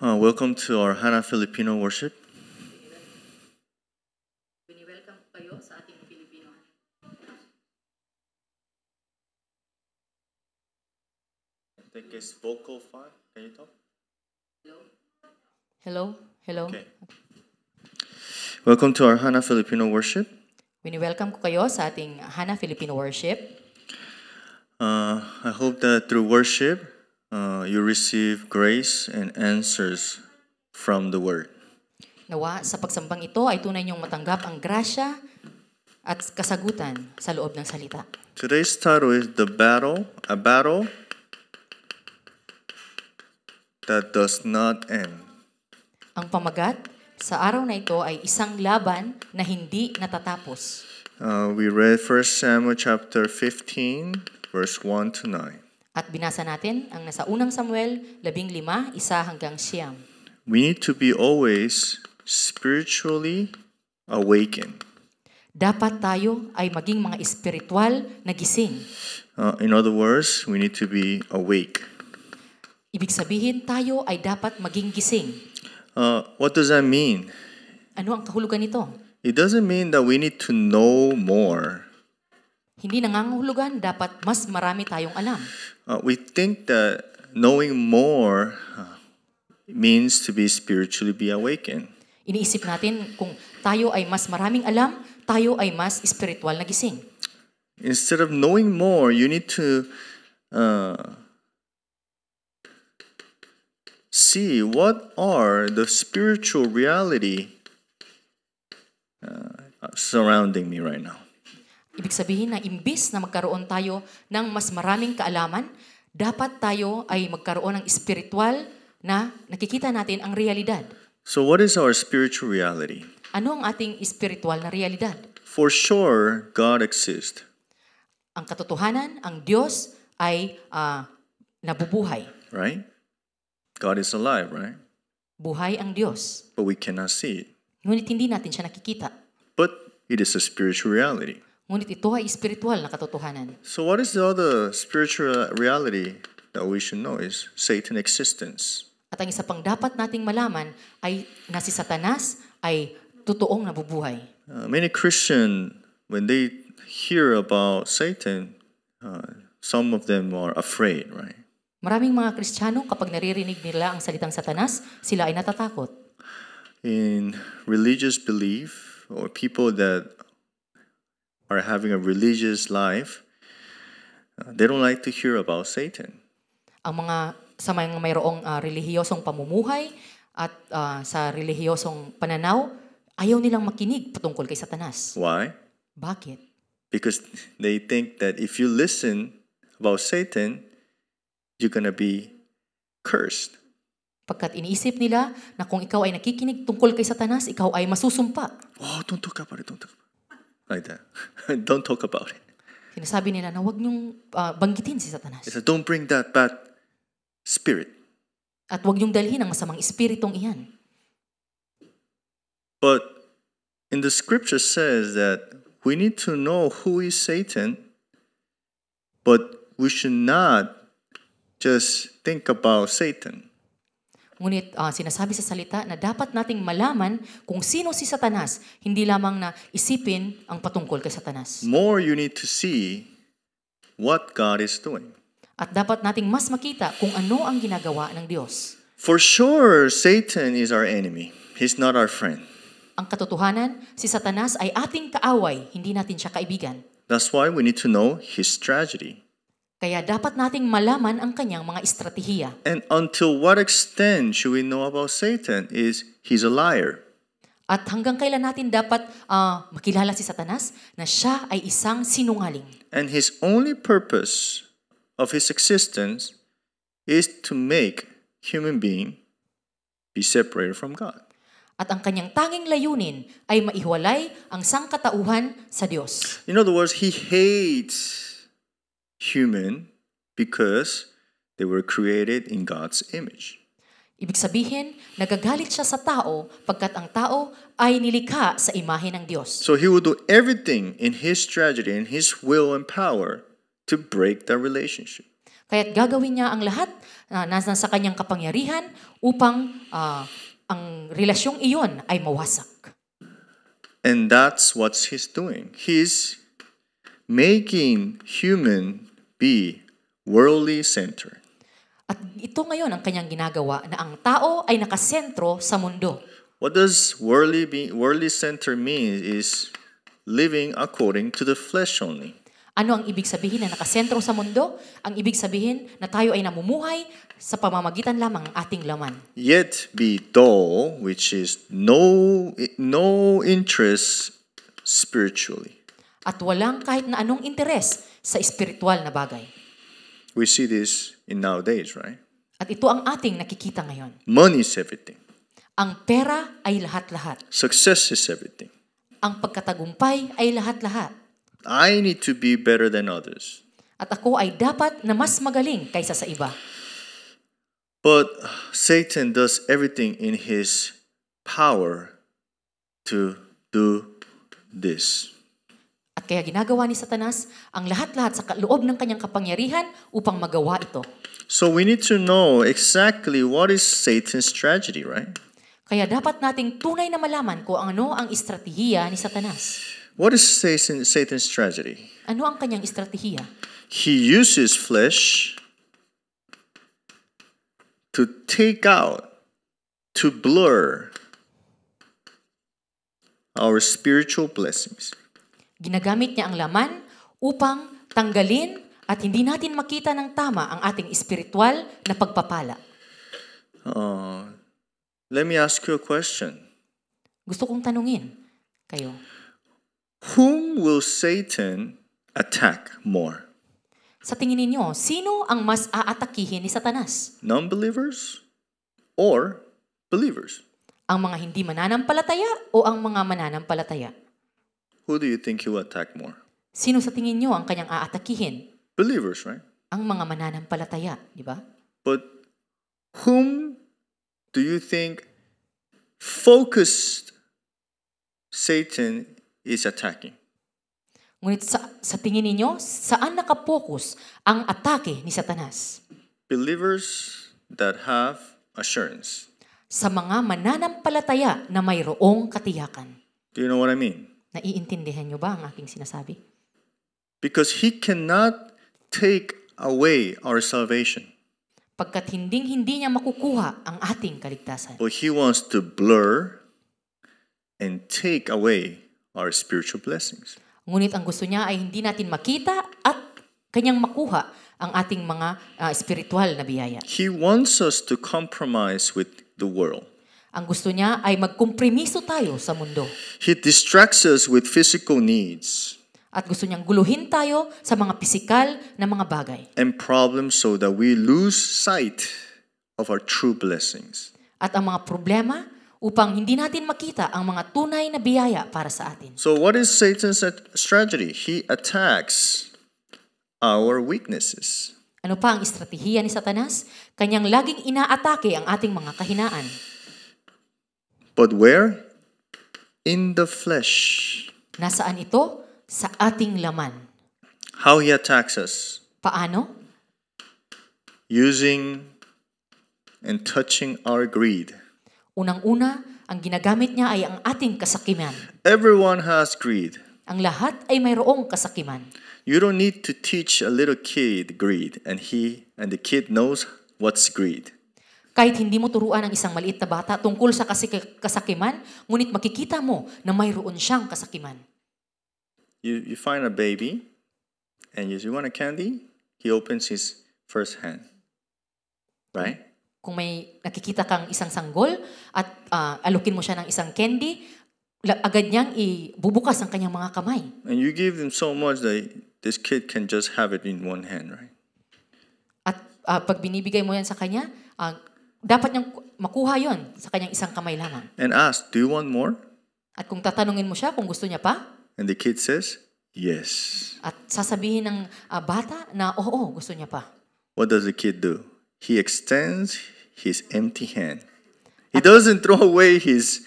Welcome to our Hana Filipino worship. Welcome kayo sa ating Filipino. I think it's vocal 5. Can you talk? Hello? Hello? Okay. Welcome to our Hana Filipino worship. Welcome ko kayo sa ating Hana Filipino Worship. I hope that through worship, you receive grace and answers from the Word. Nawa, sa pagsambang ito ay tunay niyong matanggap ang grasya at kasagutan sa loob ng salita. Today's title is a battle that does not end. Ang pamagat sa araw na ito ay isang laban na hindi natatapos. We read 1 Samuel chapter 15, verse 1 to 9. At binasa natin ang nasa unang Samuel 15, 1 hanggang 9. We need to be always spiritually awakened. Dapat tayo ay maging mga espiritual na gising. In other words, we need to be awake. Ibig sabihin tayo ay dapat maging gising. What does that mean? Ano ang kahulugan nito? It doesn't mean that we need to know more. Hindi nangangahulugan dapat mas marami tayong alam. We think that knowing more means to be spiritually be awakened. Iniisip natin kung tayo ay mas maraming alam, tayo ay mas espiritual na gising. Instead of knowing more, you need to see what are the spiritual reality surrounding me right now. Ibig sabihin na imbis na magkaroon tayo ng mas maraming kaalaman, dapat tayo ay magkaroon ng espiritual na nakikita natin ang realidad. So what is our spiritual reality? Ano ang ating espiritual na realidad? For sure, God exists. Ang katotohanan, ang Diyos ay nabubuhay. Right? God is alive, right? Buhay ang Diyos. But we cannot see it. Ngunit hindi natin siya nakikita. But it is a spiritual reality. Ngunit ito ay espiritual na katotohanan. So what is the other spiritual reality that we should know is Satan's existence. At ang isa pang dapat nating malaman ay na si Satanas ay totoong nabubuhay. Many Christians, when they hear about Satan, some of them are afraid, right? Maraming mga Kristiyano kapag naririnig nila ang salitang Satanas, sila ay natatakot. In religious belief, or people that are having a religious life, they don't like to hear about Satan. Ang mga sa mga mayroong relihiyosong pamumuhay at sa relihiyosong pananaw, ayaw nilang makinig patungkol kay Satanas. Why? Bakit? Because they think that if you listen about Satan, you're gonna be cursed. Pagkat iniisip nila na kung ikaw ay nakikinig tungkol kay Satanas, ikaw ay masusumpa. Oh, don't talk about it, don't talk about it. Like that. Don't talk about it. Sinasabi nila na huwag niyong banggitin si Satanas. It's like, don't bring that bad spirit. At huwag niyong dalhin ang masamang espiritong iyan. But in the scripture says that we need to know who is Satan, but we should not just think about Satan. Ngunit sinasabi sa salita na dapat nating malaman kung sino si Satanas, hindi lamang na isipin ang patungkol kay Satanas. More you need to see what God is doing. At dapat nating mas makita kung ano ang ginagawa ng Diyos. For sure, Satan is our enemy. He's not our friend. Ang katotohanan, si Satanas ay ating kaaway, hindi natin siya kaibigan. That's why we need to know his strategy. Kaya dapat nating malaman ang kanyang mga estratehiya. And until what extent should we know about Satan is he's a liar. At hanggang kailan natin dapat makilala si Satanas na siya ay isang sinungaling. And his only purpose of his existence is to make human being be separated from God. At ang kanyang tanging layunin ay maihiwalay ang sangkatauhan sa Diyos. In other words, he hates human because they were created in God's image. Ibig sabihin, nagagalit siya sa tao pagkat ang tao ay nilikha sa imahe ng Diyos. So he will do everything in his strategy, in his will and power to break that relationship. Kaya't gagawin niya ang lahat na nasa sa kanyang kapangyarihan upang ang relasyong iyon ay mawasak. And that's what he's doing. He's making human be worldly centered. At ito ngayon ang kanyang ginagawa na ang tao ay nakasentro sa mundo. What does worldly center mean is living according to the flesh only. Ano ang ibig sabihin na nakasentro sa mundo? Ang ibig sabihin na tayo ay namumuhay sa pamamagitan lamang ng ating laman. Yet be dull, which is no interest spiritually. At walang kahit na anong interes sa espiritual na bagay. We see this in nowadays, right? At ito ang ating nakikita ngayon. Money is everything. Ang pera ay lahat-lahat. Success is everything. Ang pagkatagumpay ay lahat-lahat. I need to be better than others. At ako ay dapat na mas magaling kaysa sa iba. But Satan does everything in his power to do this. At kaya ginagawa ni Satanas ang lahat-lahat sa loob ng kanyang kapangyarihan upang magawa ito. So we need to know exactly what is Satan's strategy, right? Kaya dapat nating tunay na malaman kung ano ang estratehiya ni Satanas. What is Satan's strategy? Ano ang kanyang estratehiya? He uses flesh to take out, to blur our spiritual blessings. Ginagamit niya ang laman upang tanggalin at hindi natin makita ng tama ang ating espiritual na pagpapala. Let me ask you a question. Gusto kong tanungin kayo. Whom will Satan attack more? Sa tingin ninyo, sino ang mas aatakihin ni Satanas? Non-believers or believers? Ang mga hindi mananampalataya o ang mga mananampalataya? Who do you think he will attack more? Sino sa tingin nyo ang kanyang aatakihin? Believers, right? Ang mga mananampalataya, di ba? But whom do you think focused Satan is attacking? Ngunit sa tingin ninyo, saan nakapokus ang atake ni Satanas? Believers that have assurance. Sa mga mananampalataya na mayroong katiyakan. Do you know what I mean? Naiintindihan nyo ba ang aking sinasabi? Because he cannot take away our salvation. Pagkat hindi niya makukuha ang ating kaligtasan. But he wants to blur and take away our spiritual blessings. Ngunit ang gusto niya ay hindi natin makita at kanyang makuha ang ating mga espiritual na biyaya. He wants us to compromise with the world. Ang gusto niya ay magkompromiso tayo sa mundo. He distracts us with physical needs At gusto niyang guluhin tayo sa mga pisikal na mga bagay. and problems so that we lose sight of our true blessings. At ang mga problema upang hindi natin makita ang mga tunay na biyaya para sa atin. So what is Satan's strategy? He attacks our weaknesses. Ano pa ang estratehiya ni Satanas? Kanyang laging inaatake ang ating mga kahinaan. But where? In the flesh. Nasaan ito? Sa ating laman. How he attacks us? Paano? Using and touching our greed. Unang-una, ang ginagamit niya ay ang ating kasakiman. Everyone has greed. Ang lahat ay mayroong kasakiman. You don't need to teach a little kid greed, and the kid knows what's greed. Kahit hindi mo turuan ang isang maliit na bata tungkol sa kasakiman, ngunit makikita mo na mayroon siyang kasakiman. You find a baby, and you want a candy, he opens his first hand. Right? Kung may nakikita kang isang sanggol at alukin mo siya ng isang candy, agad niyang ibubukas ang kanyang mga kamay. And you give them so much that this kid can just have it in one hand, right? At pag binibigay mo yan sa kanya, dapat niyang makuha yon sa kanyang isang kamay lamang. And ask, do you want more? At kung tatanungin mo siya kung gusto niya pa, And the kid says, yes. at sasabihin ng bata na oo, gusto niya pa. What does the kid do? He extends his empty hand. He doesn't throw away his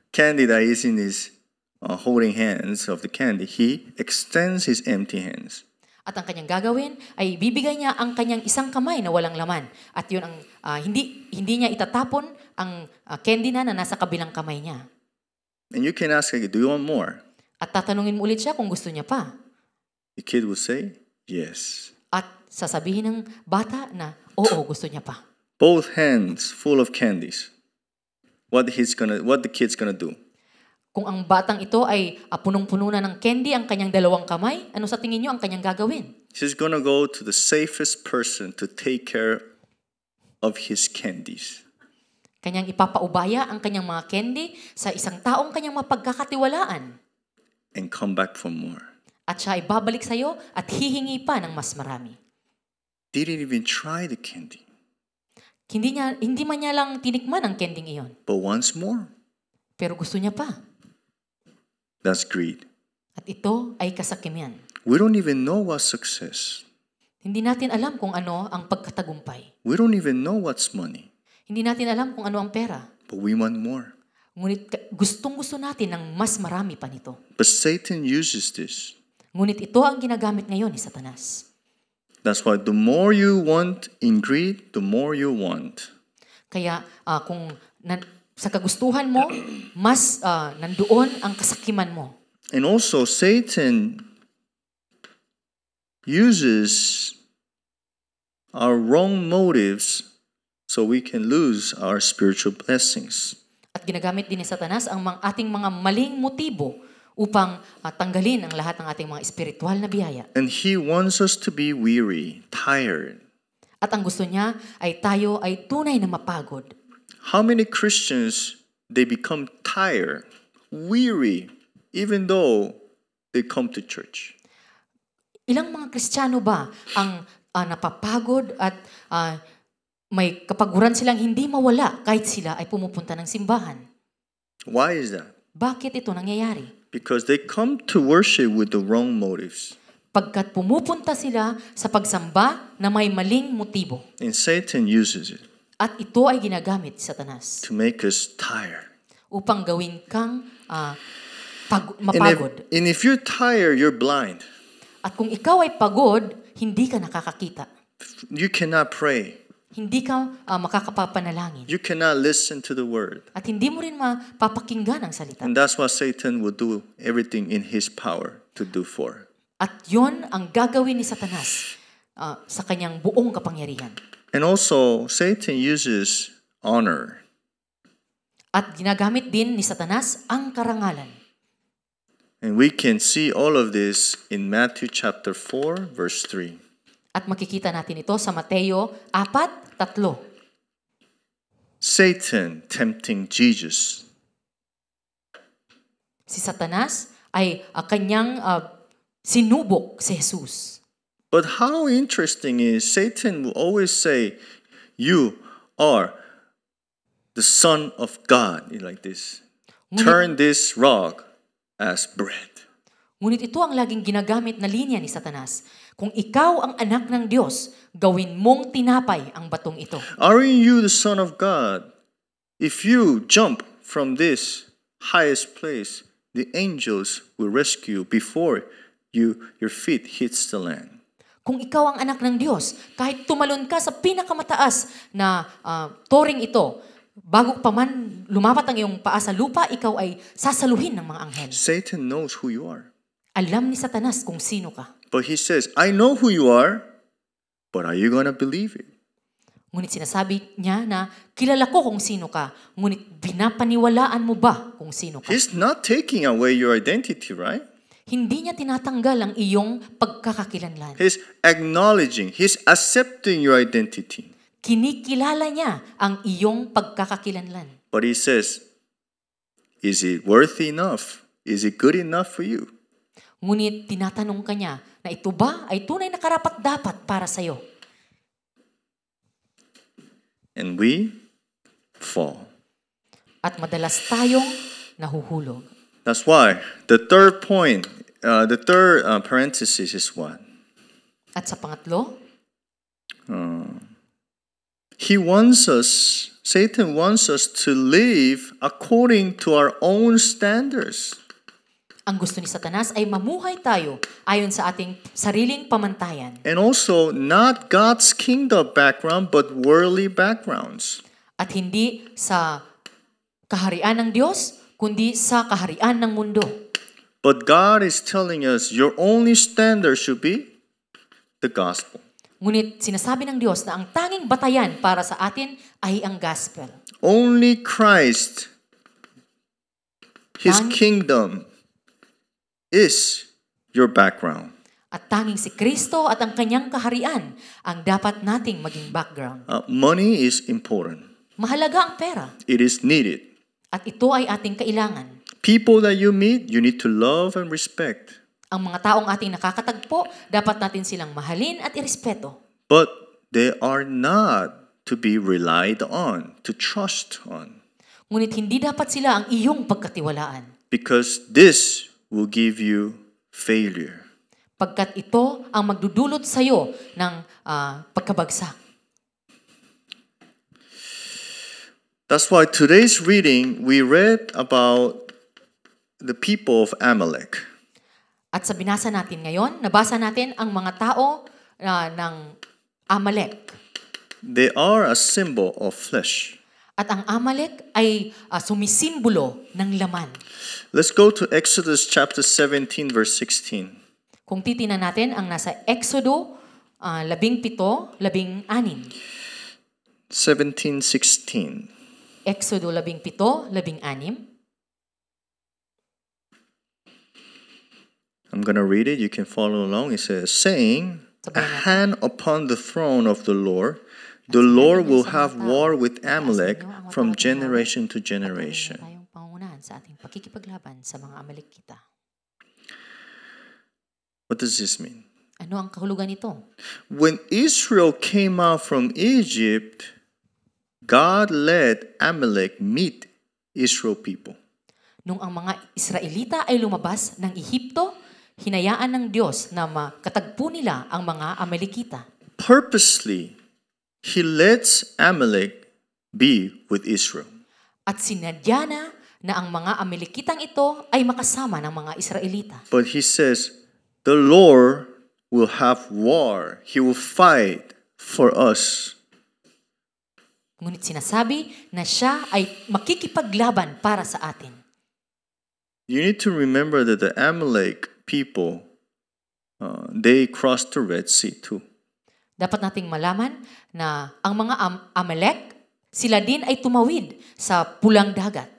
candy that is in his holding hands of the candy. He extends his empty hands. At ang kanyang gagawin ay bibigay niya ang kanyang isang kamay na walang laman. At yun ang hindi niya itatapon ang candy na nasa kabilang kamay niya. And you can ask again, do you want more? At tatanungin mo ulit siya kung gusto niya pa. The kid will say, yes. At sasabihin ng bata na, oo, gusto niya pa. Both hands full of candies. What the kid's gonna do? Kung ang batang ito ay punong-puno na ng candy ang kanyang dalawang kamay, ano sa tingin niyo ang kanyang gagawin? He's gonna go to the safest person to take care of his candies. Kanyang ipapaubaya ang kanyang mga candy sa isang taong kanyang mapagkakatiwalaan. And come back for more. At siya ay babalik sa iyo at hihingi pa ng mas marami. Didn't even try the candy. Hindi man niya lang tinikman ang kending iyon. But once more. Pero gusto niya pa. That's greed. At ito ay kasakimian. We don't even know what's success. Hindi natin alam kung ano ang pagkatagumpay. We don't even know what's money. Hindi natin alam kung ano ang pera. But we want more. Ngunit gustong-gusto natin ng mas marami pa nito. But Satan uses this. Ngunit ito ang ginagamit ngayon ni Satanas. That's why the more you want in greed, the more you want. Kaya kung sa kagustuhan mo, mas nandoon ang kasakiman mo. And also, Satan uses our wrong motives so we can lose our spiritual blessings. At ginagamit din ni Satanas ang ating mga maling motibo upang tanggalin ang lahat ng ating mga espiritual na biyaya. And he wants us to be weary, tired. At ang gusto niya ay tayo ay tunay na mapagod. How many Christians, they become tired, weary, even though they come to church? Ilang mga Kristiyano ba ang napapagod at may kapaguran silang hindi mawala kahit sila ay pumupunta ng simbahan? Why is that? Bakit ito nangyayari? Because they come to worship with the wrong motives. Pagkat pumupunta sila sa pagsamba na may maling motibo. And Satan uses it At ito ay ginagamit ni Satanas to make us tired. upang gawin kang mapagod. And if you're tired, you're blind. At kung ikaw ay pagod, hindi ka nakakakita. You cannot pray. Hindi ka makakapapanalangin. You cannot listen to the word. At hindi mo rin mapapakinggan ang salita. And that's what Satan will do everything in his power to do for. At yon ang gagawin ni Satanas sa kanyang buong kapangyarihan. And also, Satan uses honor. At ginagamit din ni Satanas ang karangalan. And we can see all of this in Matthew chapter 4, verse 3. At makikita natin ito sa Mateo 4:3. Satan tempting Jesus. Si Satanas ay kanyang sinubok si Jesus. But how interesting is Satan will always say, you are the Son of God, like this. Turn this rock as bread. Ngunit ito ang laging ginagamit na linya ni Satanas. Kung ikaw ang anak ng Diyos, gawin mong tinapay ang batong ito. Aren't you the Son of God? If you jump from this highest place, the angels will rescue before your feet hits the land. Kung ikaw ang anak ng Diyos, kahit tumalon ka sa pinakamataas na toring ito, bago pa man lumapat ang iyong paa sa lupa, ikaw ay sasaluhin ng mga anghel. Satan knows who you are. Alam ni Satanas kung sino ka. But he says, I know who you are, but are you gonna believe it? Ngunit sinasabi niya na kilala ko kung sino ka, ngunit binapaniwalaan mo ba kung sino ka? He's not taking away your identity, right? Hindi niya tinatanggal ang iyong pagkakakilanlan. He's acknowledging, he's accepting your identity. Kinikilala niya ang iyong pagkakakilanlan. But he says, is it worthy enough? Is it good enough for you? Ngunit tinatanong ka niya na ito ba ay tunay na karapat-dapat para sa iyo? And we fall. At madalas tayong nahuhulog. That's why the third point, the third parenthesis is what? At sa pangatlo, Satan wants us to live according to our own standards. Ang gusto ni Satanas ay mamuhay tayo ayon sa ating sariling pamantayan. And also, not God's kingdom background, but worldly backgrounds. At hindi sa kaharian ng Diyos, kundi sa kaharian ng mundo. But God is telling us your only standard should be the gospel. Ngunit sinasabi ng Diyos na ang tanging batayan para sa atin ay ang gospel. Only Christ, His kingdom, is your background. At tanging si Kristo at ang kanyang kaharian ang dapat nating maging background. Money is important. Mahalaga ang pera. It is needed. At ito ay ating kailangan. People that you meet, you need to love and respect. Ang mga taong ating nakakatagpo, dapat natin silang mahalin at irespeto. But they are not to be relied on, to trust on. Ngunit hindi dapat sila ang iyong pagkatiwalaan. Because this will give you failure. Pagkat ito ang magdudulot sa iyo ng pagkabagsak. That's why today's reading, we read about the people of Amalek. At sa binasa natin ngayon, nabasa natin ang mga tao ng Amalek. They are a symbol of flesh. At ang Amalek ay sumisimbolo ng laman. Let's go to Exodus chapter 17, verse 16. Kung titingnan natin ang nasa Exodo 17:16. 17:16. Exodo 17:16. I'm going to read it. You can follow along. It says, saying, a hand upon the throne of the Lord will have war with Amalek from generation to generation. Tayong pangunahan sa ating pakikipaglaban sa mga Amalekita. What does this mean? Ano ang kahulugan nito? When Israel came out from Egypt, God let Amalek meet Israel people. Nung ang mga Israelita ay lumabas ng Ehipto, hinayaan ng Diyos na makatagpo nila ang mga Amalekita. Purposely, He lets Amalek be with Israel. At sinadya na ang mga Amalekitang ito ay makasama ng mga Israelita. But He says, the Lord will have war. He will fight for us. Ngunit sinasabi na siya ay makikipaglaban para sa atin. You need to remember that the Amalek people, they crossed the Red Sea too. Dapat nating malaman na ang mga Amalek, sila din ay tumawid sa pulang dagat.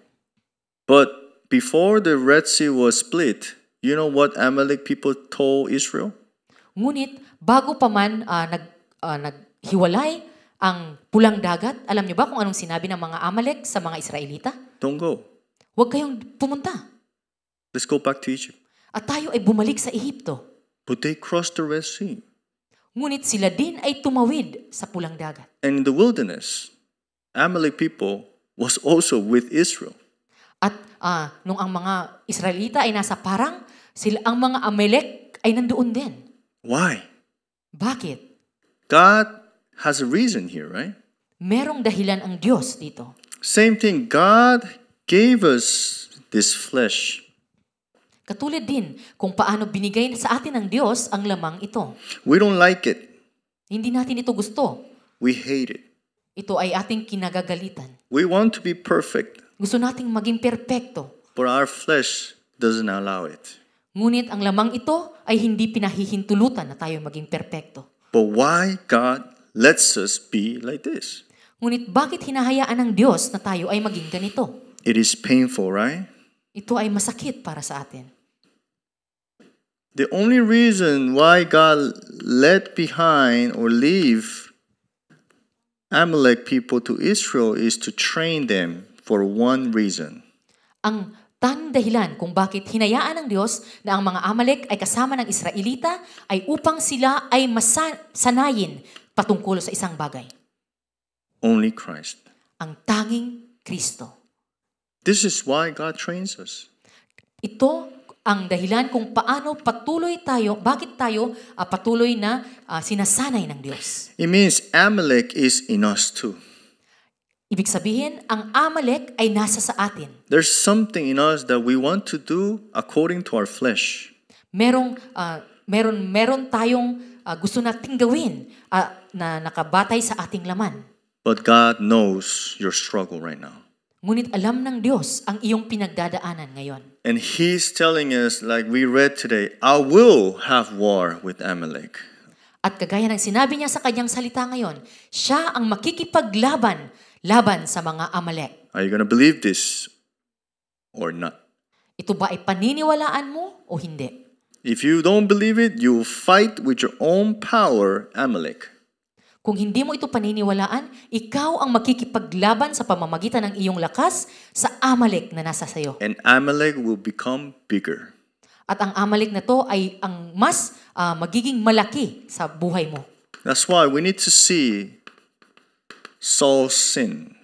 But before the Red Sea was split, you know what Amalek people told Israel? Ngunit bago pa man naghiwalay ang pulang dagat, alam niyo ba kung anong sinabi ng mga Amalek sa mga Israelita? Don't go. Huwag kayong pumunta. Let's go back to Egypt. At tayo ay bumalik sa Ehipto. But they crossed the Red Sea. Ngunit sila din ay tumawid sa pulang dagat. And in the wilderness, Amalek people was also with Israel. At nung ang mga Israelita ay nasa parang, ang mga Amalek ay nandoon din. Why? Bakit? God has a reason here, right? Merong dahilan ang Diyos dito. Same thing, God gave us this flesh. Katulad din kung paano binigay sa atin ng Diyos ang lamang ito. We don't like it. Hindi natin ito gusto. We hate it. Ito ay ating kinagagalitan. We want to be perfect, Gusto nating maging perpekto. but our flesh doesn't allow it. Ngunit ang lamang ito ay hindi pinahihintulutan na tayo maging perpekto. But why God lets us be like this? Ngunit bakit hinahayaan ng Diyos na tayo ay maging ganito? It is painful, right? Ito ay masakit para sa atin. The only reason why God let behind or leave Amalek people to Israel is to train them for one reason. Ang tanging dahilan kung bakit hinayaan ng Diyos na ang mga Amalek ay kasama ng Israelita ay upang sila ay masanayin patungkol sa isang bagay. Only Christ. Ang tanging Kristo. This is why God trains us. Ito ang dahilan kung paano bakit tayo patuloy na sinasanay ng Diyos. It means Amalek is in us too. Ibig sabihin, ang Amalek ay nasa sa atin. There's something in us that we want to do according to our flesh. Meron tayong gusto nating gawin na nakabatay sa ating laman. But God knows your struggle right now. Ngunit alam ng Diyos ang iyong pinagdadaanan ngayon. And He's telling us, like we read today, I will have war with Amalek. At kagaya ng sinabi niya sa kanyang salita ngayon, siya ang makikipaglaban sa mga Amalek. Are you going to believe this or not? Ito ba ay paniniwalaan mo o hindi? If you don't believe it, you will fight with your own power, Amalek. Kung hindi mo ito paniniwalaan, ikaw ang makikipaglaban sa pamamagitan ng iyong lakas sa Amalek na nasa sayo. And Amalek will become bigger. At ang Amalek na to ay ang mas magiging malaki sa buhay mo. That's why we need to see Saul's sin.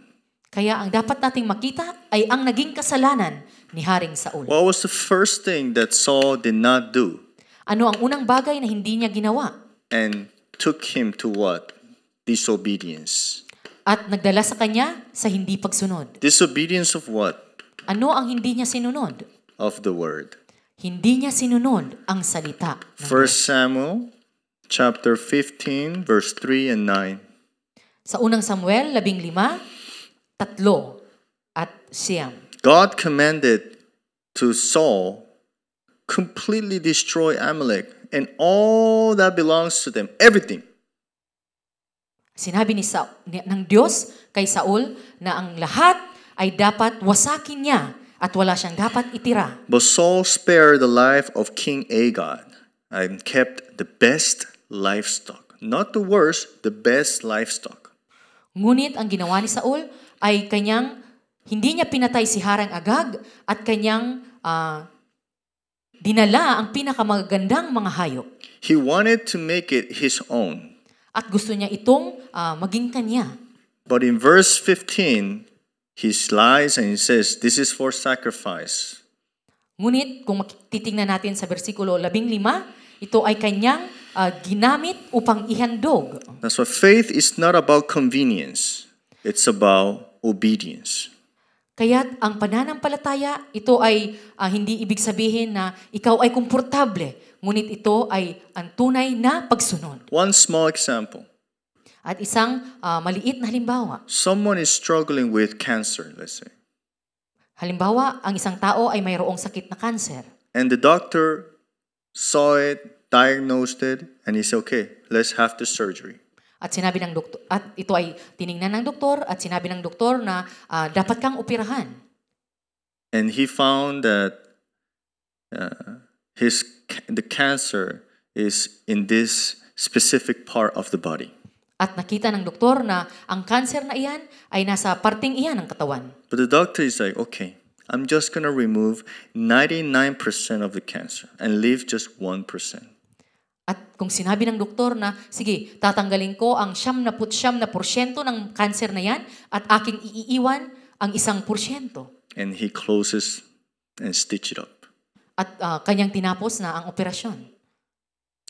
Kaya ang dapat nating makita ay ang naging kasalanan ni Haring Saul. What was the first thing that Saul did not do Ano ang unang bagay na hindi niya ginawa? and took him to what? Disobedience. At nagdala sa kanya sa hindi pagsunod. Disobedience of what? Ano ang hindi niya sinunod? Of the word. Hindi niya sinunod ang salita. 1 Samuel chapter 15 verse 3 and 9. Sa unang Samuel 15, 3 at 9. God commanded to Saul completely destroy Amalek and all that belongs to them, everything. Sinabi ng Diyos kay Saul na ang lahat ay dapat wasakin niya at wala siyang dapat itira. But Saul spared the life of King Agag and kept the best livestock. Not the worst, the best livestock. Ngunit ang ginawa ni Saul ay hindi niya pinatay si Harang Agag at kanyang dinala ang pinakamagandang mga hayop. He wanted to make it his own. At gusto niya itong maging kanya. But in verse 15, he lies and he says, this is for sacrifice. Ngunit kung titingnan natin sa versikulo 15, ito ay kanyang ginamit upang ihandog. That's why faith is not about convenience. It's about obedience. Kaya't ang pananampalataya, ito ay hindi ibig sabihin na ikaw ay komportable, ngunit ito ay ang tunay na pagsunod. One small example. At isang maliit na halimbawa. Someone is struggling with cancer, let's say. Halimbawa, ang isang tao ay mayroong sakit na kanser. And the doctor saw it, diagnosed it, and he said, okay, let's have the surgery. At sinabi ng doktor, at ito ay tiningnan ng doktor at sinabi ng doktor na dapat kang operahan. And he found that the cancer is in this specific part of the body. At nakita ng doktor na ang kanser na iyan ay nasa parting iyan ng katawan. But the doctor is like, okay, I'm just going to remove 99% of the cancer and leave just 1%. At kung sinabi ng doktor na, sige, tatanggalin ko ang 99% ng kanser na yan at aking iiwan ang 1%. And he closes and stitch it up. At kanyang tinapos na ang operasyon.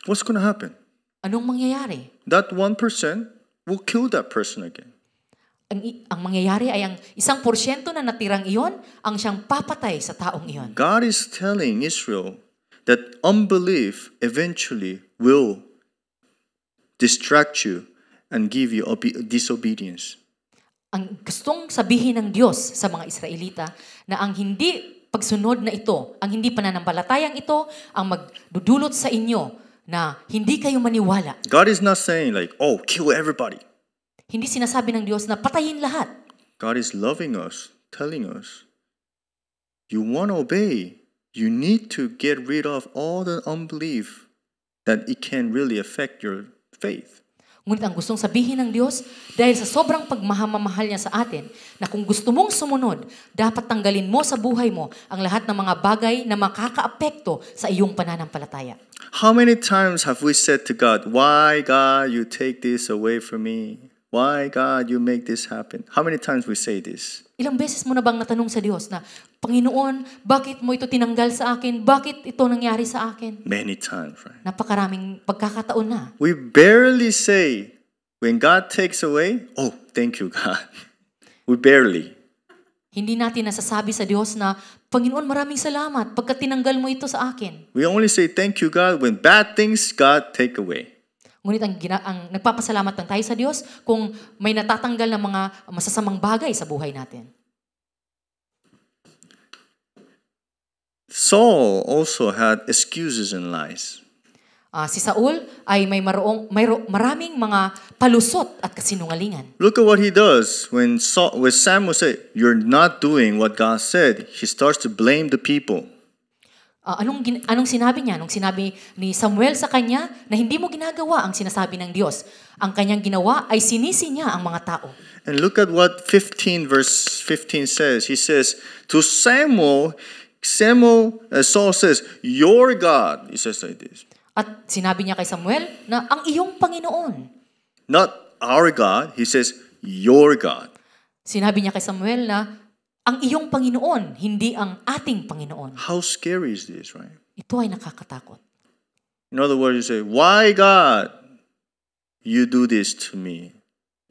What's going to happen? Anong mangyayari? That 1% will kill that person again. Ang mangyayari ay ang 1% na natirang iyon ang siyang papatay sa taong iyon. God is telling Israel that unbelief eventually will distract you and give you disobedience. Ang gustong sabihin ng Diyos sa mga Israelita na ang hindi pagsunod na ito, ang hindi pananampalatayang ito, ang magdudulot sa inyo na hindi kayo maniwala. God is not saying like, oh, kill everybody. Hindi sinasabi ng Diyos na patayin lahat. God is loving us, telling us, you want to obey. You need to get rid of all the unbelief that it can really affect your faith. Ngunit ang gustong sabihin ng Diyos, dahil sa sobrang pagmamahal niya sa atin, na kung gusto mong sumunod, dapat tanggalin mo sa buhay mo ang lahat ng mga bagay na makakaapekto sa iyong pananampalataya. How many times have we said to God, why God you take this away from me? Why God you make this happen? How many times we say this? Ilang beses mo na bang natanong sa Diyos na, Panginoon, bakit mo ito tinanggal sa akin? Bakit ito nangyari sa akin? Many times, right? Napakaraming pagkakataon na. We barely say, when God takes away, oh, thank you, God. We barely. Hindi natin nasasabi sa Diyos na, Panginoon, maraming salamat pagka tinanggal mo ito sa akin. We only say thank you, God, when bad things God take away. Ngunit ang nagpapasalamat lang tayo sa Diyos kung may natatanggal na mga masasamang bagay sa buhay natin. Saul also had excuses and lies. Si Saul ay may maraming mga palusot at kasinungalingan. Look at what he does when Samuel said, "You're not doing what God said." He starts to blame the people. Anong sinabi niya? Nung sinabi ni Samuel sa kanya na hindi mo ginagawa ang sinasabi ng Diyos, ang kanyang ginawa ay sinisi niya ang mga tao. And look at what 15 verse 15 says. He says to Saul says, "Your God." He says like this. At sinabi niya kay Samuel na ang iyong Panginoon. Not our God. He says, "Your God." Sinabi niya kay Samuel na ang iyong Panginoon, hindi ang ating Panginoon. How scary is this, right? Ito ay nakakatakot. In other words, you say, "Why, God, you do this to me?"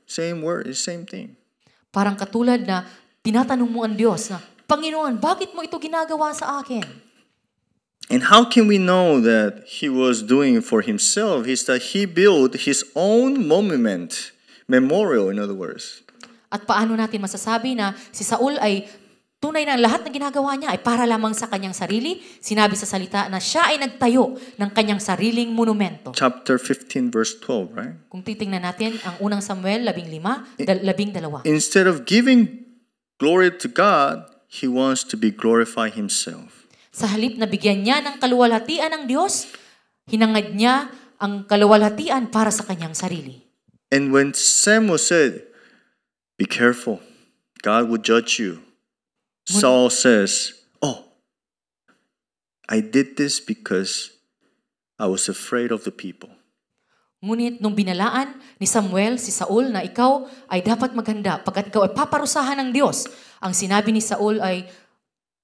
Same word, same thing. Parang katulad na tinatanong mo ang Diyos na, Panginoon, bakit mo ito ginagawa sa akin? And how can we know that he was doing it for himself? Is that he built his own memorial, in other words. At paano natin masasabi na si Saul ay tunay na lahat ng ginagawa niya ay para lamang sa kanyang sarili? Sinabi sa salita na siya ay nagtayo ng kanyang sariling monumento. Chapter 15, verse 12, right? Kung titingnan natin ang unang Samuel 15, 12. Instead of giving glory to God, he wants to be glorified himself. Sa halip na bigyan niya ng kaluwalhatian ng Diyos, hinangad niya ang kaluwalhatian para sa kanyang sarili. And when Samuel said, "Be careful, God will judge you," Saul says, "Oh, I did this because I was afraid of the people." Ngunit nung binalaan ni Samuel si Saul na ikaw ay dapat maghanda pagkat ikaw ay paparusahan ng Diyos, ang sinabi ni Saul ay,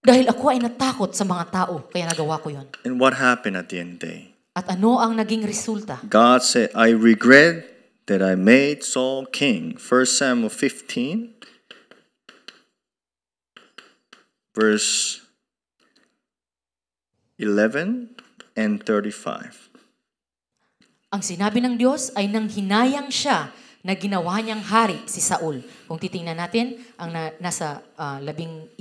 dahil ako ay natakot sa mga tao, kaya nagawa ko yon. And what happened at the end of the day? At ano ang naging resulta? God said, "I regret that I made Saul king." 1 Samuel 15, verse 11 and 35. Ang sinabi ng Diyos ay nang hinayang siya na ginawa niyang hari si Saul. Kung titingnan natin, ang nasa 11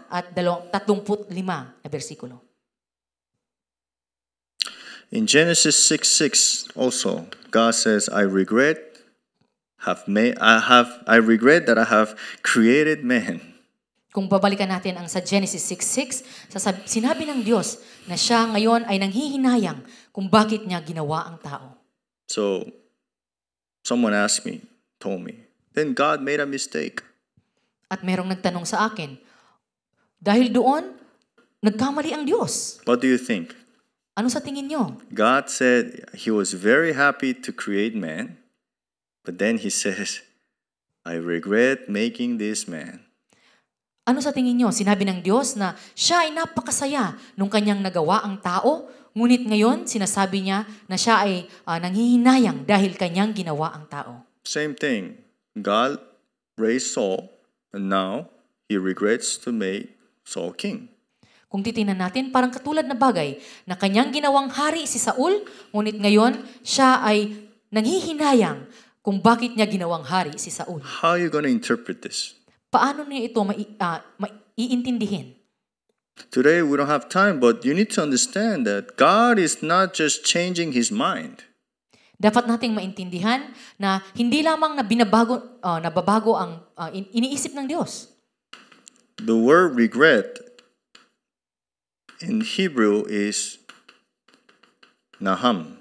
at 35 na bersikulo. In Genesis 6:6 also, God says, I regret that I have created man. Kung babalikan natin ang sa Genesis 6:6, sinabi ng Diyos na siya ngayon ay nanghihinayang kung bakit niya ginawa ang tao. So, someone told me, then God made a mistake. At merong nagtanong sa akin, dahil doon, nagkamali ang Diyos. What do you think? Ano sa tingin nyo? God said he was very happy to create man, but then he says, I regret making this man. Ano sa tingin nyo? Sinabi ng Diyos na siya ay napakasaya nung kanyang nagawa ang tao, ngunit ngayon sinasabi niya na siya ay nanghihinayang dahil kanyang ginawa ang tao. Same thing. God raised Saul, and now he regrets to make Saul king. Kung titingnan natin, parang katulad na bagay na kanyang ginawang hari si Saul, ngunit ngayon siya ay nanghihinayang kung bakit niya ginawang hari si Saul. How are you going to interpret this? Paano niya ito maiintindihin? Today we don't have time, but you need to understand that God is not just changing his mind. Dapat nating maintindihan na hindi lamang na nababago ang iniisip ng Diyos. The word regret in Hebrew is naham.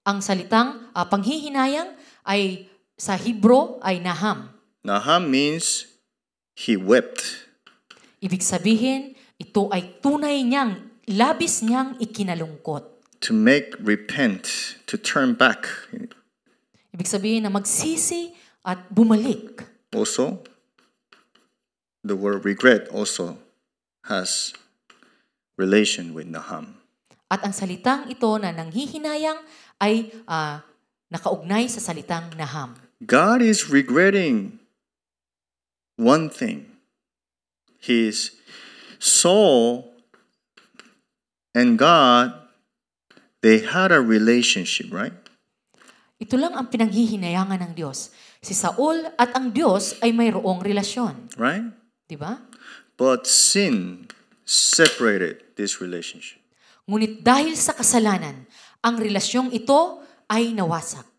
Ang salitang panghihinayang ay sa Hebrew ay naham. Naham means he wept. Ibig sabihin, ito ay tunay niyang, labis niyang ikinalungkot. To make repent, to turn back. Ibig sabihin na magsisi at bumalik. Also, the word regret also has relation with naham. At ang salitang ito na nanghihinayang ay nakaugnay sa salitang naham. God is regretting one thing. His Saul and God, they had a relationship, right? Ito lang ang pinaghihinayangan ng Diyos. Si Saul at ang Diyos ay mayroong relasyon. Right? Di ba? But sin separated this relationship. Ngunit dahil sa kasalanan, ang relasyong ito ay nawasak.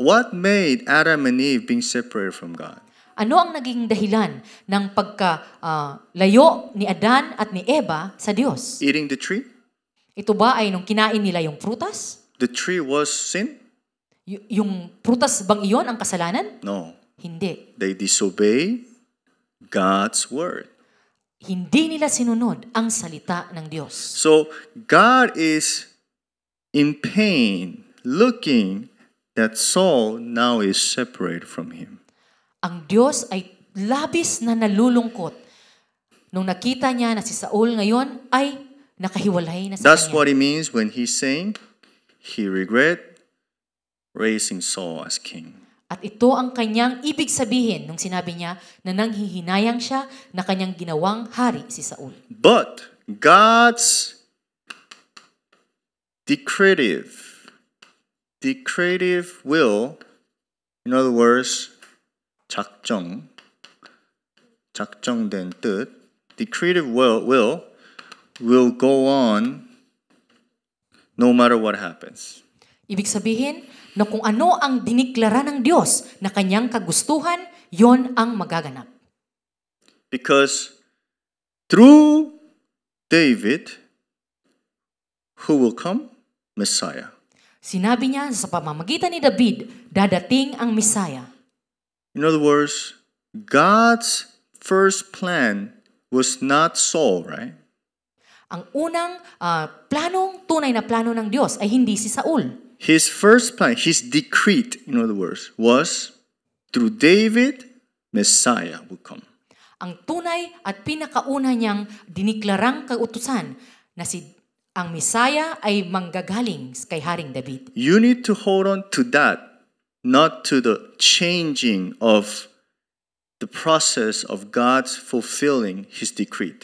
What made Adam and Eve being separated from God? Ano ang naging dahilan ng pagkalayo ni Adan at ni Eva sa Diyos? Eating the tree? Ito ba ay nung kinain nila yung prutas? The tree was sin? Yung prutas bang iyon ang kasalanan? No. Hindi. They disobeyed God's word. Hindi nila sinunod ang salita ng Diyos. So God is in pain looking that Saul now is separated from him. Ang Diyos ay labis na nalulungkot nung nakita niya na si Saul ngayon ay nakahiwalay na sa That's kanya. what it means when he's saying he regret raising Saul as king. At ito ang kanyang ibig sabihin nung sinabi niya na nanghihinayang siya na kanyang ginawang hari si Saul. But God's decretive will, in other words, 작정된 뜻, decretive will go on no matter what happens. Ibig sabihin na kung ano ang diniklara ng Diyos na kanyang kagustuhan, yon ang magaganap. Because through David, who will come? Messiah. Sinabi niya sa pamamagitan ni David, dadating ang Misaya. In other words, God's first plan was not Saul, right? Ang unang tunay na plano ng Diyos ay hindi si Saul. His first plan, his decree, in other words, was through David, Messiah will come. Ang tunay at pinakauna niyang diniklarang kautusan na ang Misaya ay manggagaling kay Haring David. You need to hold on to that, not to the changing of the process of God's fulfilling His decree.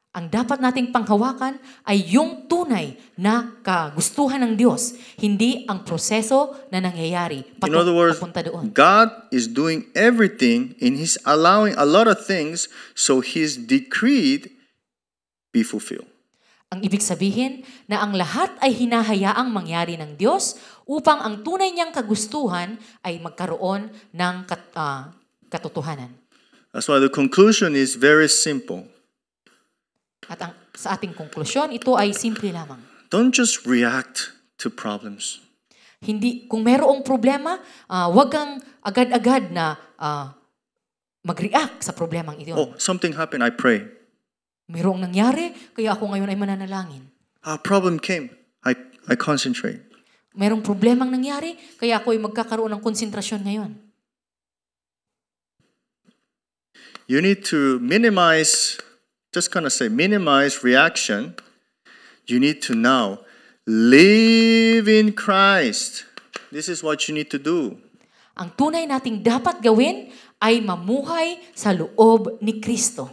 Ang dapat nating panghawakan ay yung tunay na kagustuhan ng Diyos, hindi ang proseso na nangyayari In other words, papunta doon. God is doing everything in His allowing a lot of things so His decree be fulfilled. Ang ibig sabihin na ang lahat ay hinahayaang mangyari ng Diyos upang ang tunay niyang kagustuhan ay magkaroon ng katotohanan. That's why the conclusion is very simple. At sa ating konklusyon, ito ay simple lamang. Don't just react to problems. Hindi, kung mayroong problema, wag kang agad-agad na mag-react sa problemang ito. Oh, something happened, I pray. Mayroong nangyari, kaya ako ngayon ay mananalangin. A problem came, I concentrate. Mayroong problemang nangyari, kaya ako ay magkakaroon ng konsentrasyon ngayon. You need to minimize reaction. You need to now live in Christ. This is what you need to do. Ang tunay nating dapat gawin ay mamuhay sa loob ni Kristo.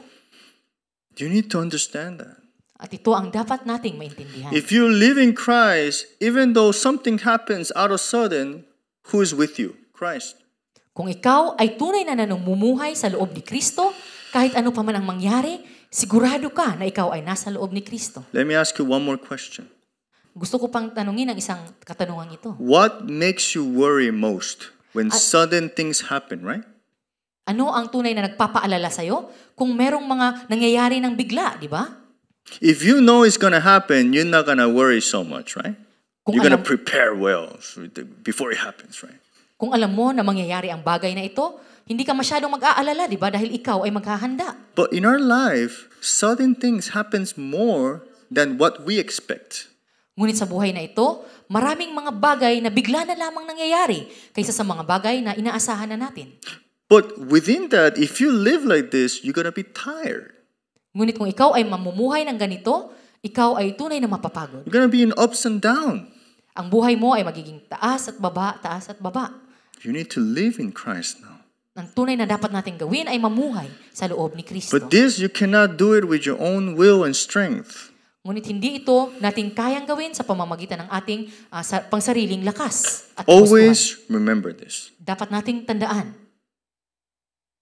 You need to understand that. At ito ang dapat nating maintindihan. If you live in Christ, even though something happens out of sudden, who is with you? Christ. Kung ikaw ay tunay na namumuhay sa loob ni Kristo, kahit ano pa man ang mangyari, sigurado ka na ikaw ay nasa loob ni Kristo. Let me ask you one more question. Gusto ko pang tanungin ang isang katanungan ito. What makes you worry most when sudden things happen, right? Ano ang tunay na nagpapaalala sa'yo kung merong mga nangyayari ng bigla, di ba? If you know it's gonna happen, you're not gonna worry so much, right? You're gonna prepare well before it happens, right? Kung alam mo na mangyayari ang bagay na ito, hindi ka masyadong mag-aalala, di ba? Dahil ikaw ay maghahanda. But in our life, sudden things happens more than what we expect. Ngunit sa buhay na ito, maraming mga bagay na bigla na lamang nangyayari kaysa sa mga bagay na inaasahan na natin. But within that, if you live like this, you're gonna be tired. Ngunit kung ikaw ay mamumuhay ng ganito, ikaw ay tunay na mapapagod. You're gonna be in ups and downs. Ang buhay mo ay magiging taas at baba, taas at baba. You need to live in Christ now. Ang tunay na dapat nating gawin ay mamuhay sa loob ni Kristo. But this, you cannot do it with your own will and strength. Ngunit hindi ito nating kayang gawin sa pamamagitan ng ating pangsariling lakas at kagustuhan. Always remember this. Dapat nating tandaan,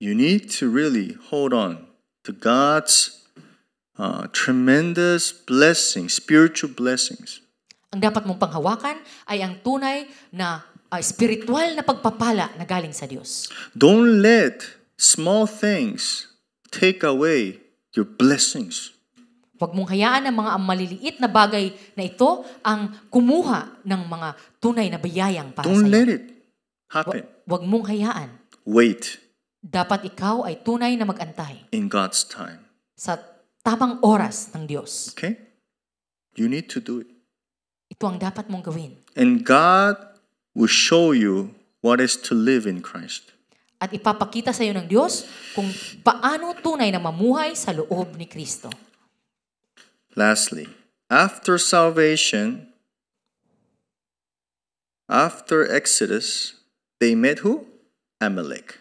You need to really hold on to God's tremendous blessings, spiritual blessings. ang dapat mong panghawakan ay ang tunay na spiritual na pagpapala na galing sa Diyos. Don't let small things take away your blessings. Huwag mong hayaan ang mga maliliit na bagay na ito ang kumuha ng mga tunay na biyayang para sa Don't let iyo. it happen. Huwag mong hayaan. Wait Dapat ikaw ay tunay na magantay in God's time. sa tamang oras ng Diyos. Okay? You need to do it. Ito ang dapat mong gawin. And God will show you what is to live in Christ. At ipapakita sa iyo ng Diyos kung paano tunay na mamuhay sa loob ni Kristo. Lastly, after salvation, after Exodus, they met who? Amalek.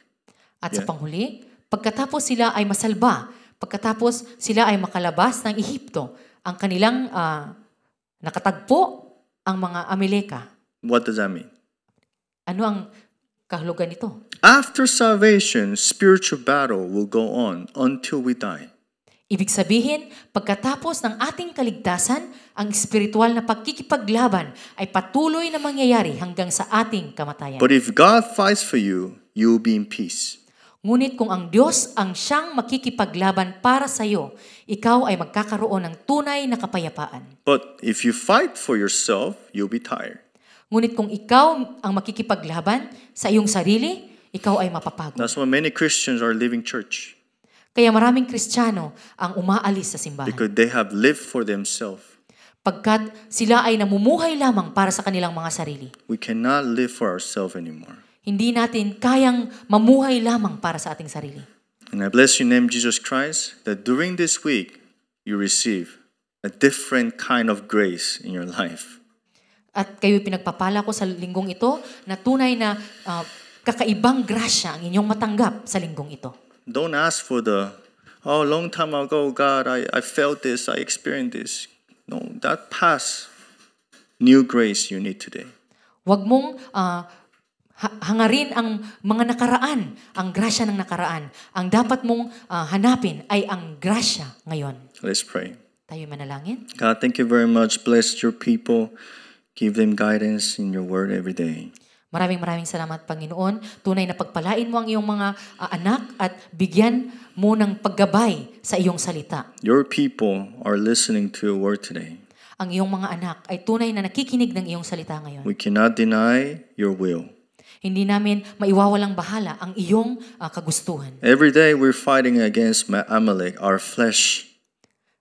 At sa panghuli, pagkatapos sila ay masalba, pagkatapos sila ay makalabas ng Ehipto, ang kanilang nakatagpo ang mga Amaleka. What does that mean? Ano ang kahulugan nito? After salvation, spiritual battle will go on until we die. Ibig sabihin, pagkatapos ng ating kaligtasan, ang espiritual na pagkikipaglaban ay patuloy na mangyayari hanggang sa ating kamatayan. But if God fights for you, you will be in peace. Ngunit kung ang Diyos ang siyang makikipaglaban para sa iyo, ikaw ay magkakaroon ng tunay na kapayapaan. But if you fight for yourself, you'll be tired. Ngunit kung ikaw ang makikipaglaban sa iyong sarili, ikaw ay mapapagod. That's why many Christians are leaving church, Kaya maraming Kristiyano ang umaalis sa simbahan. because they have lived for themselves. Pagkat sila ay namumuhay lamang para sa kanilang mga sarili. We cannot live for ourselves anymore. Hindi natin kayang mamuhay lamang para sa ating sarili. And I bless your name, Jesus Christ, that during this week, you receive a different kind of grace in your life. At kayo'y pinagpapala ko sa linggong ito na tunay na kakaibang grasya ang inyong matanggap sa linggong ito. Don't ask for long time ago, God, I felt this, I experienced this. No, that past new grace you need today. Huwag mong hangarin ang mga nakaraan, ang grasya ng nakaraan. Ang dapat mong hanapin ay ang grasya ngayon. Let's pray. Tayo manalangin. God, thank you very much. Bless your people. Give them guidance in your word every day. Maraming salamat, Panginoon. Tunay na pagpalain mo ang iyong mga anak at bigyan mo ng paggabay sa iyong salita. Your people are listening to your word today. Ang iyong mga anak ay tunay na nakikinig ng iyong salita ngayon. We cannot deny your will. Hindi namin maiwawalang bahala ang iyong kagustuhan. Every day we're fighting against Amalek, our flesh.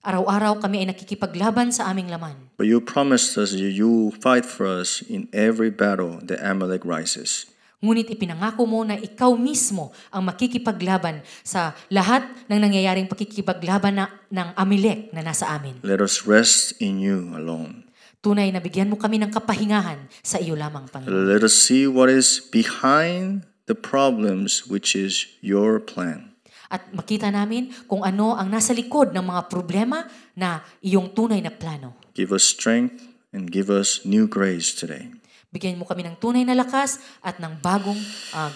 Araw-araw kami ay nakikipaglaban sa aming laman. But you promised us you fight for us in every battle that Amalek rises. Ngunit ipinangako mo na ikaw mismo ang makikipaglaban sa lahat ng nangyayaring pakikipaglaban ng Amalek na nasa amin. Let us rest in you alone. Tunay na bigyan mo kami ng kapahingahan sa iyo lamang, Panginoon. Let us see what is behind the problems, which is your plan. At makita namin kung ano ang nasa likod ng mga problema na iyong tunay na plano. Give us strength and give us new grace today. Bigyan mo kami ng tunay na lakas at ng bagong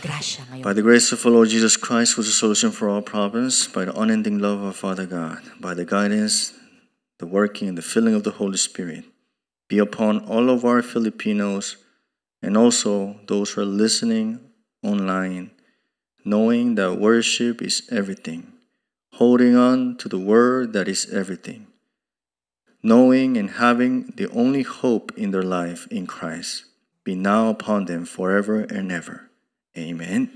grasya By ngayon. the grace of our Lord Jesus Christ, who is the solution for all problems, by the unending love of Father God, by the guidance, the working, and the filling of the Holy Spirit, be upon all of our Filipinos and also those who are listening online, knowing that worship is everything, holding on to the word that is everything, knowing and having the only hope in their life in Christ, be now upon them forever and ever. Amen.